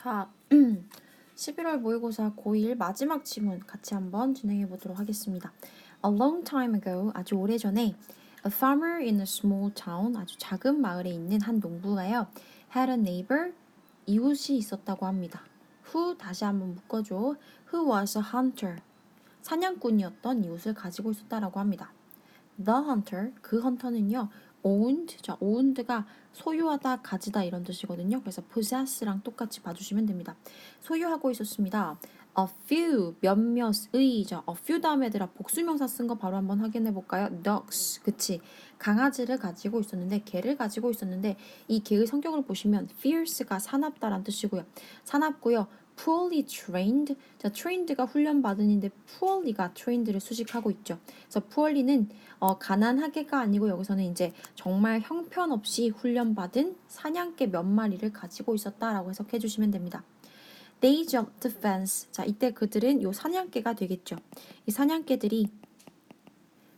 자, 11월 모의고사 고1 마지막 지문 같이 한번 진행해 보도록 하겠습니다. A long time ago, 아주 오래전에 A farmer in a small town, 아주 작은 마을에 있는 한 농부가요 had a neighbor, 이웃이 있었다고 합니다. Who, 다시 한번 묶어줘. Who was a hunter, 사냥꾼이었던 이웃을 가지고 있었다라고 합니다. The hunter, 그 헌터는요 owned, 자 owned가 소유하다, 가지다 이런 뜻이거든요. 그래서 possess랑 똑같이 봐주시면 됩니다. 소유하고 있었습니다. A few, 몇몇의, 자 a few 다음에 얘들아 복수명사 쓴 거 바로 한번 확인해 볼까요? Dogs, 그치. 강아지를 가지고 있었는데, 개를 가지고 있었는데, 이 개의 성격을 보시면 fierce가 사납다란 뜻이고요. 사납고요. poorly trained, 자 trained가 훈련받은인데 poorly가 trained를 수식하고 있죠. 그래서 poorly는 가난하게가 아니고 여기서는 이제 정말 형편없이 훈련받은 사냥개 몇 마리를 가지고 있었다라고 해석해 주시면 됩니다. They jumped the fence. 자, 이때 그들은 요 사냥개가 되겠죠. 이 사냥개들이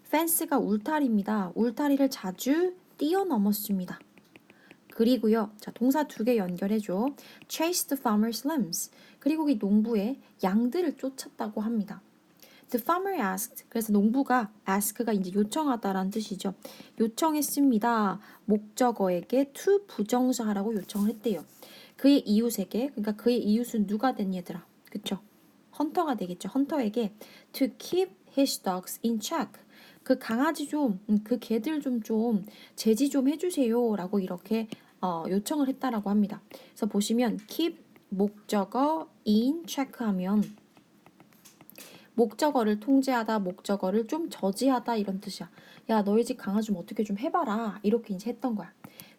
fence가 울타리입니다. 울타리를 자주 뛰어넘었습니다. 그리고요, 자 동사 두 개 연결해줘. Chase the farmer's lambs. 그리고 이 농부의 양들을 쫓았다고 합니다. The farmer asked. 그래서 농부가 ask가 이제 요청하다라는 뜻이죠. 요청했습니다. 목적어에게 to 부정사하라고 요청을 했대요. 그의 이웃에게, 그러니까 그의 이웃은 누가 된 얘들아, 그쵸? 헌터가 되겠죠. 헌터에게 to keep his dogs in check. 그 강아지 좀, 그 개들 좀 제지 좀 해주세요라고 이렇게 요청을 했다라고 합니다. 그래서 보시면 keep 목적어 in check하면 목적어를 통제하다, 목적어를 좀 저지하다 이런 뜻이야. 야, 너희 집 강아지 좀 어떻게 좀 해봐라. 이렇게 이제 했던 거야.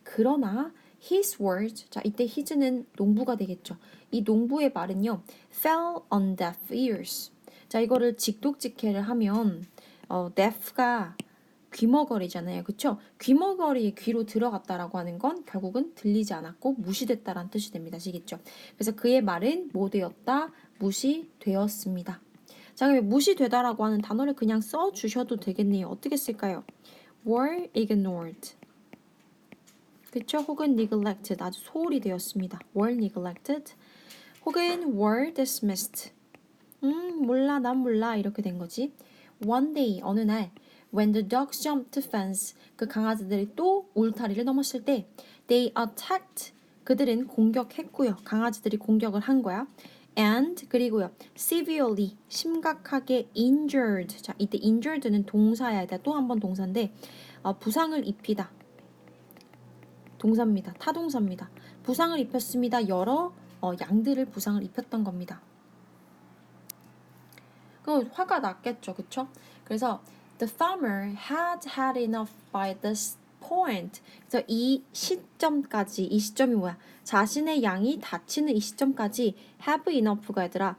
그러나 his words, 자 이때 his는 농부가 되겠죠. 이 농부의 말은요, fell on deaf ears. 자 이거를 직독직해를 하면 deaf가 귀머거리잖아요. 그쵸? 귀머거리의 귀로 들어갔다라고 하는 건 결국은 들리지 않았고 무시됐다라는 뜻이 됩니다. 아시겠죠? 그래서 그의 말은 뭐 되었다? 무시되었습니다. 자, 그럼 무시되다라고 하는 단어를 그냥 써주셔도 되겠네요. 어떻게 쓸까요? were ignored. 그쵸? 혹은 neglected. 아주 소홀히 되었습니다. were neglected. 혹은 were dismissed. 몰라, 난 몰라. 이렇게 된 거지. One day, 어느 날 when the dogs jumped the fence, 그 강아지들이 또 울타리를 넘었을 때 they attacked, 그들은 공격했고요. 강아지들이 공격을 한 거야. And, 그리고요. severely, 심각하게 injured. 자, 이때 injured는 동사야. 또 한 번 동사인데 부상을 입히다. 동사입니다. 타동사입니다. 부상을 입혔습니다. 여러 양들을 부상을 입혔던 겁니다. 그 화가 났겠죠, 그쵸? 그래서 the farmer had enough by this point. 그래서 이 시점까지, 이 시점이 뭐야? 자신의 양이 다치는 이 시점까지 have enough가 얘들아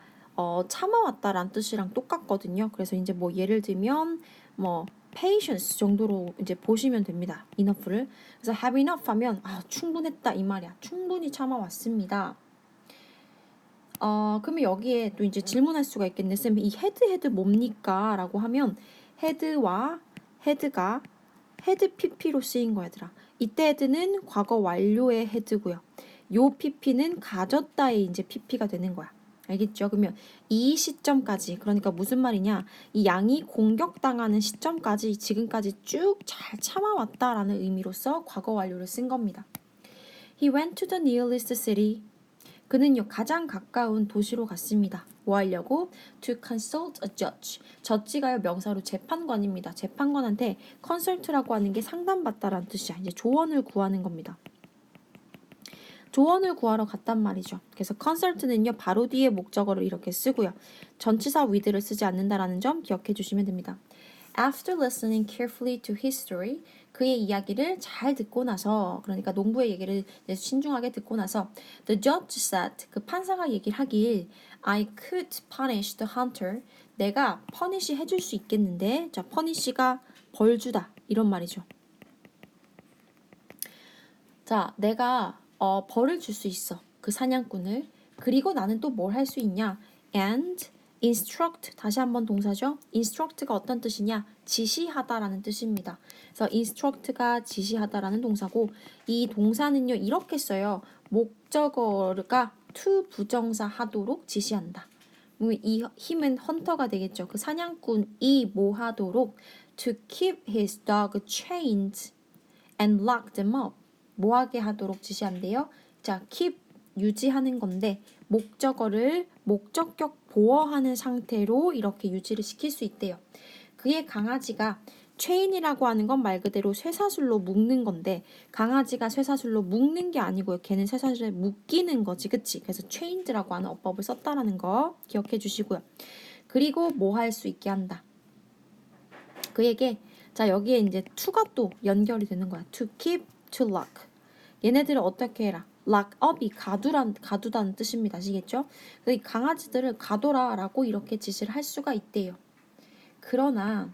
참아왔다라는 뜻이랑 똑같거든요. 그래서 이제 뭐 예를 들면 뭐 patience 정도로 이제 보시면 됩니다. enough를. 그래서 have enough 하면 충분했다 이 말이야. 충분히 참아왔습니다. 그러면 여기에 또 이제 질문할 수가 있겠네. 쌤, 이 헤드 뭡니까? 라고 하면 헤드와 헤드가 헤드 PP로 쓰인 거야, 얘들아. 이때 헤드는 과거 완료의 헤드고요. 요 PP는 가졌다의 이제 PP가 되는 거야. 알겠죠? 그러면 이 시점까지, 그러니까 무슨 말이냐? 이 양이 공격당하는 시점까지 지금까지 쭉 잘 참아왔다라는 의미로서 과거 완료를 쓴 겁니다. He went to the nearest city. 그는요 가장 가까운 도시로 갔습니다. 뭐 하려고? To consult a judge. judge가요 명사로 재판관입니다. 재판관한테 consult라고 하는 게 상담받다라는 뜻이야. 이제 조언을 구하는 겁니다. 조언을 구하러 갔단 말이죠. 그래서 consult는요 바로 뒤에 목적어를 이렇게 쓰고요. 전치사 with를 쓰지 않는다라는 점 기억해 주시면 됩니다. After listening carefully to his story, 그의 이야기를 잘 듣고 나서, 그러니까 농부의 얘기를 신중하게 듣고 나서 the judge said, 그 판사가 얘기를 하길 I could punish the hunter, 내가 퍼니시 해줄 수 있겠는데, 자 퍼니시가 벌 주다 이런 말이죠. 자 내가 벌을 줄 수 있어, 그 사냥꾼을. 그리고 나는 또 뭘 할 수 있냐? And instruct, 다시 한번 동사죠. instruct가 어떤 뜻이냐? 지시하다라는 뜻입니다. 그래서 instruct가 지시하다라는 동사고, 이 동사는요 이렇게 써요. 목적어가 to 부정사 하도록 지시한다. 이 힘은 헌터가 되겠죠. 그 사냥꾼이 뭐 하도록 to keep his dog chained and lock them up. 뭐 하게 하도록 지시한대요. 자, keep 유지하는 건데 목적어를 목적격 보어하는 상태로 이렇게 유지를 시킬 수 있대요. 그의 강아지가 체인이라고 하는 건 말 그대로 쇠사슬로 묶는 건데 강아지가 쇠사슬로 묶는 게 아니고요. 걔는 쇠사슬에 묶이는 거지. 그치? 그래서 chained라고 하는 어법을 썼다라는 거 기억해 주시고요. 그리고 뭐 할 수 있게 한다. 그에게 자 여기에 이제 to가 또 연결이 되는 거야. to keep, to lock. 얘네들을 어떻게 해라. lock up이 가두다는 뜻입니다. 아시겠죠? 이 강아지들을 가둬라라고 이렇게 지시를 할 수가 있대요. 그러나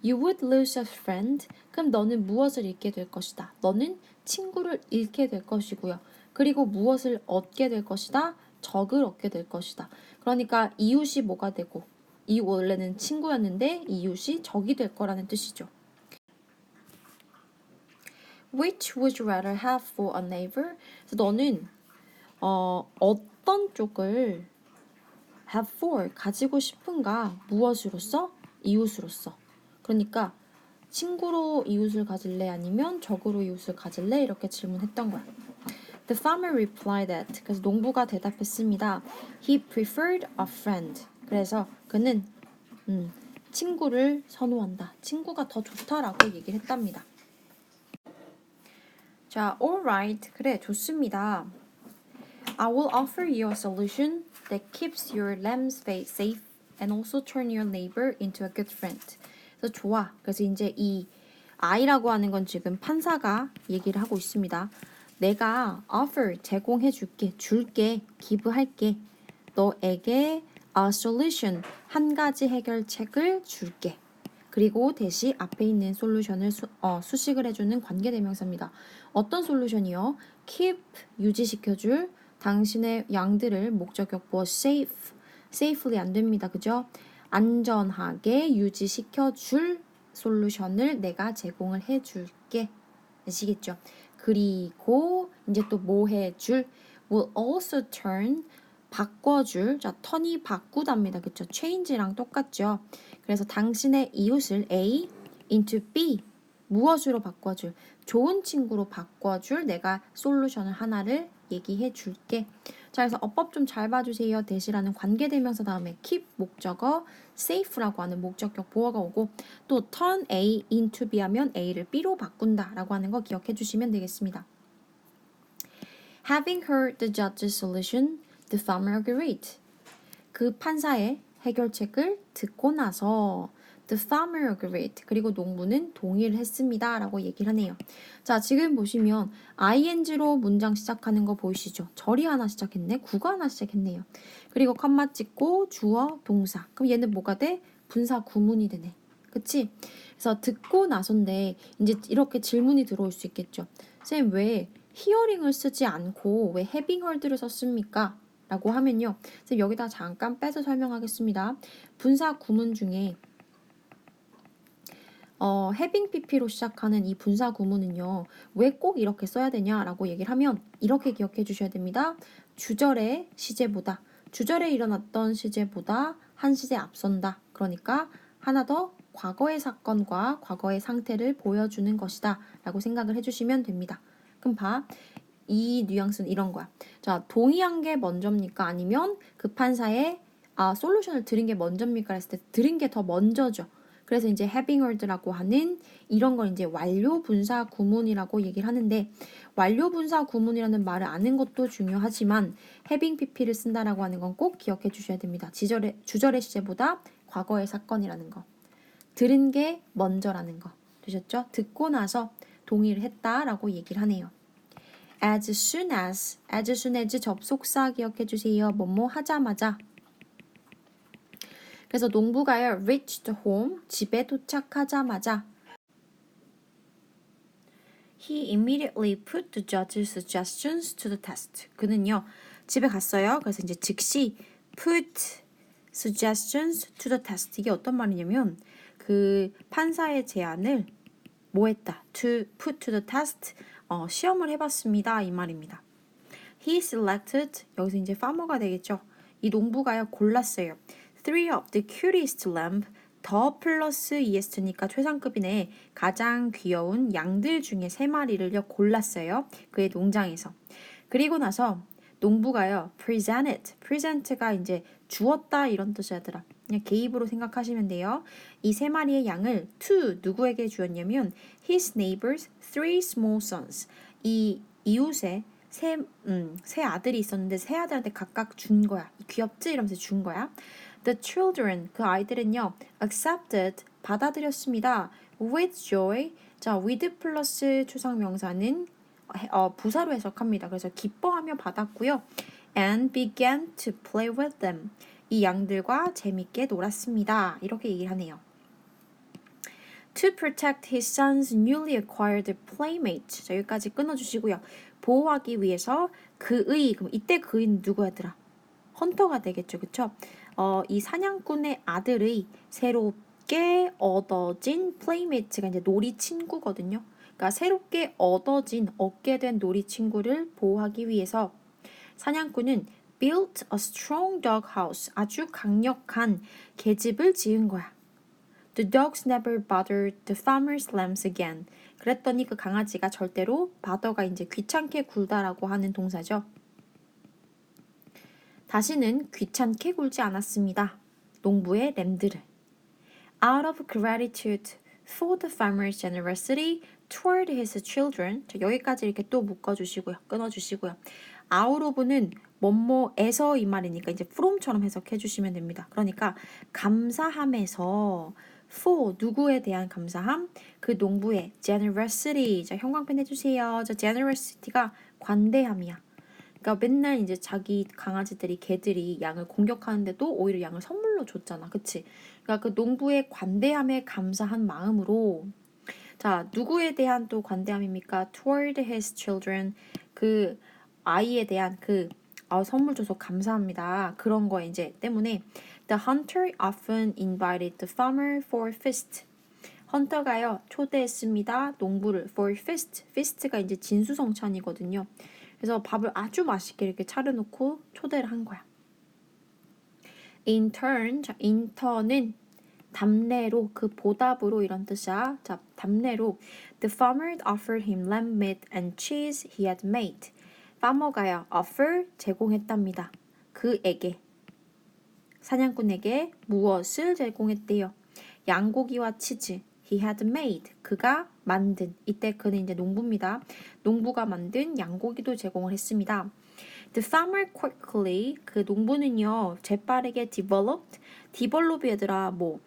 You would lose a friend. 그럼 너는 무엇을 잃게 될 것이다. 너는 친구를 잃게 될 것이고요. 그리고 무엇을 얻게 될 것이다. 적을 얻게 될 것이다. 그러니까 이웃이 뭐가 되고 이 원래는 친구였는데 이웃이 적이 될 거라는 뜻이죠. Which would you rather have for a neighbor? 그래서 너는 어떤 쪽을 have for 가지고 싶은가? 무엇으로서? 이웃으로서. 그러니까 친구로 이웃을 가질래 아니면 적으로 이웃을 가질래 이렇게 질문했던 거야. The farmer replied that 그래서 농부가 대답했습니다. He preferred a friend. 그래서 그는 친구를 선호한다. 친구가 더 좋다라고 얘기를 했답니다. 자, alright. 그래, 좋습니다. I will offer you a solution that keeps your lambs safe and also turn your neighbor into a good friend. 그래서 좋아. 그래서 이제 이 I라고 하는 건 지금 판사가 얘기를 하고 있습니다. 내가 offer 제공해 줄게, 기부할게. 너에게 a solution 한 가지 해결책을 줄게. 그리고 대신 앞에 있는 솔루션을 수식을 해주는 관계대명사입니다. 어떤 솔루션이요? keep 유지시켜줄 당신의 양들을 목적격 보어 safely 안 됩니다. 그죠? 안전하게 유지시켜줄 솔루션을 내가 제공을 해줄게. 아시겠죠? 그리고 이제 또 뭐 해줄? will also turn 바꿔줄. 자, 턴이 바꾸답니다. 그쵸? change랑 똑같죠? 그래서 당신의 이웃을 A into B 무엇으로 바꿔줄? 좋은 친구로 바꿔줄 내가 솔루션을 하나를 얘기해 줄게. 자, 그래서 어법 좀 잘 봐주세요. 대시라는 관계대명사 다음에 keep 목적어, safe라고 하는 목적격 보어가 오고 또 turn A into B 하면 A를 B로 바꾼다 라고 하는 거 기억해 주시면 되겠습니다. Having heard the judge's solution, the farmer agreed. 그 판사의 해결책을 듣고 나서 The farmer agreed. 그리고 농부는 동의를 했습니다. 라고 얘기를 하네요. 자, 지금 보시면 ing로 문장 시작하는 거 보이시죠? 절이 하나 시작했네. 구가 하나 시작했네요. 그리고 컴마 찍고 주어, 동사. 그럼 얘는 뭐가 돼? 분사 구문이 되네. 그치? 그래서 듣고 나선데 이제 이렇게 질문이 들어올 수 있겠죠. 쌤, 왜 hearing을 쓰지 않고 왜 having heard를 썼습니까? 라고 하면요. 쌤, 여기다 잠깐 빼서 설명하겠습니다. 분사 구문 중에 having pp로 시작하는 이 분사 구문은요. 왜 꼭 이렇게 써야 되냐라고 얘기를 하면 이렇게 기억해 주셔야 됩니다. 주절의 시제보다 주절에 일어났던 시제보다 한 시제 앞선다. 그러니까 하나 더 과거의 사건과 과거의 상태를 보여주는 것이다 라고 생각을 해주시면 됩니다. 그럼 봐. 이 뉘앙스는 이런 거야. 자, 동의한 게 먼저입니까? 아니면 그 판사의 솔루션을 들은 게 먼저입니까? 했을 때 들은 게 더 먼저죠. 그래서 이제 having heard라고 하는 이런 걸 이제 완료 분사 구문이라고 얘기를 하는데 완료 분사 구문이라는 말을 아는 것도 중요하지만 having pp를 쓴다라고 하는 건 꼭 기억해 주셔야 됩니다. 주절의 시제보다 과거의 사건이라는 거. 들은 게 먼저라는 거. 되셨죠? 듣고 나서 동의를 했다라고 얘기를 하네요. as soon as 접속사 기억해 주세요. 뭐뭐 하자마자. 그래서 농부가요, reached home, 집에 도착하자마자 He immediately put the judge's suggestions to the test. 그는요, 집에 갔어요. 그래서 이제 즉시 put suggestions to the test. 이게 어떤 말이냐면 그 판사의 제안을 뭐 했다? to put to the test. 시험을 해봤습니다. 이 말입니다. He selected, 여기서 이제 farmer가 되겠죠. 이 농부가요 골랐어요. Three of the cutest lamb, 더 플러스 ES니까 최상급이네. 가장 귀여운 양들 중에 3마리를요 골랐어요. 그의 농장에서. 그리고 나서 농부가요 present가 이제 주었다 이런 뜻이더라. 그냥 개입으로 생각하시면 돼요. 이 3마리의 양을 to 누구에게 주었냐면 his neighbors 3 small sons. 이 이웃의 세 아들이 있었는데 세 아들한테 각각 준 거야. 귀엽지? 이러면서 준 거야. The children, 그 아이들은요, accepted, 받아들였습니다. With joy. 자, with 플러스 추상명사는 부사로 해석합니다. 그래서 기뻐하며 받았고요. And began to play with them. 이 양들과 재밌게 놀았습니다. 이렇게 얘기를 하네요. To protect his son's newly acquired playmate. 자, 여기까지 끊어주시고요. 보호하기 위해서 그의, 그럼 이때 그의는 누구였더라? 헌터가 되겠죠. 그쵸? 이 사냥꾼의 아들의 새롭게 얻어진 playmate가 이제 놀이 친구거든요. 그러니까 새롭게 얻게 된 놀이 친구를 보호하기 위해서 사냥꾼은 built a strong dog house. 아주 강력한 계집을 지은 거야. The dogs never bothered the farmer's lambs again. 그랬더니 그 강아지가 절대로 바더가 이제 귀찮게 굴다라고 하는 동사죠. 다시는 귀찮게 굴지 않았습니다. 농부의 램들을. Out of gratitude for the farmer's generosity toward his children. 자, 여기까지 이렇게 또 묶어주시고요. 끊어주시고요. out of는 뭐뭐에서 이 말이니까 이제 from처럼 해석해 주시면 됩니다. 그러니까 감사함에서 for 누구에 대한 감사함? 그 농부의 generosity. 자, 형광펜 해주세요. 자, generosity가 관대함이야. 그러니까 맨날 이제 자기 강아지들이 개들이 양을 공격하는데도 오히려 양을 선물로 줬잖아. 그치? 그러니까 그 농부의 관대함에 감사한 마음으로 자, 누구에 대한 또 관대함입니까? Toward his children. 그 아이에 대한 선물 줘서 감사합니다. 그런 거 이제 때문에 The hunter often invited the farmer for feast. 헌터가요 초대했습니다. 농부를 for feast. feast가 이제 진수성찬이거든요. 그래서 밥을 아주 맛있게 이렇게 차려놓고 초대를 한 거야. In turn, 자, 인턴은 답례로 그 보답으로 이런 뜻이야. 자, 답례로 The farmer offered him lamb meat and cheese he had made. farmer가요 offer 제공했답니다. 그에게 사냥꾼에게 무엇을 제공했대요? 양고기와 치즈. He had made. 그가 만든. 이때 그는 이제 농부입니다. 농부가 만든 양고기도 제공을 했습니다. The farmer quickly. 그 농부는요 재빠르게 developed. develop이 얘들아 뭐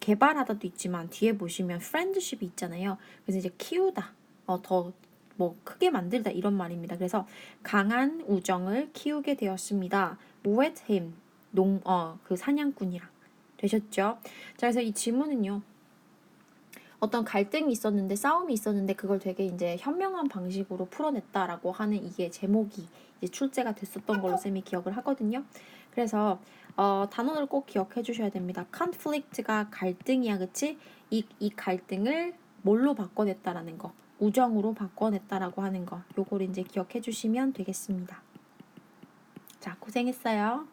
개발하다도 있지만 뒤에 보시면 friendship이 있잖아요. 그래서 이제 키우다. 더 뭐 크게 만들다 이런 말입니다. 그래서 강한 우정을 키우게 되었습니다. with him. 그 사냥꾼이랑 되셨죠? 자, 그래서 이 지문은요. 어떤 갈등이 있었는데 싸움이 있었는데 그걸 되게 이제 현명한 방식으로 풀어냈다라고 하는 이게 제목이 이제 출제가 됐었던 걸로 쌤이 기억을 하거든요. 그래서 단어를 꼭 기억해 주셔야 됩니다. conflict가 갈등이야, 그치? 이 갈등을 뭘로 바꿔냈다라는 거, 우정으로 바꿔냈다라고 하는 거, 요걸 이제 기억해 주시면 되겠습니다. 자, 고생했어요.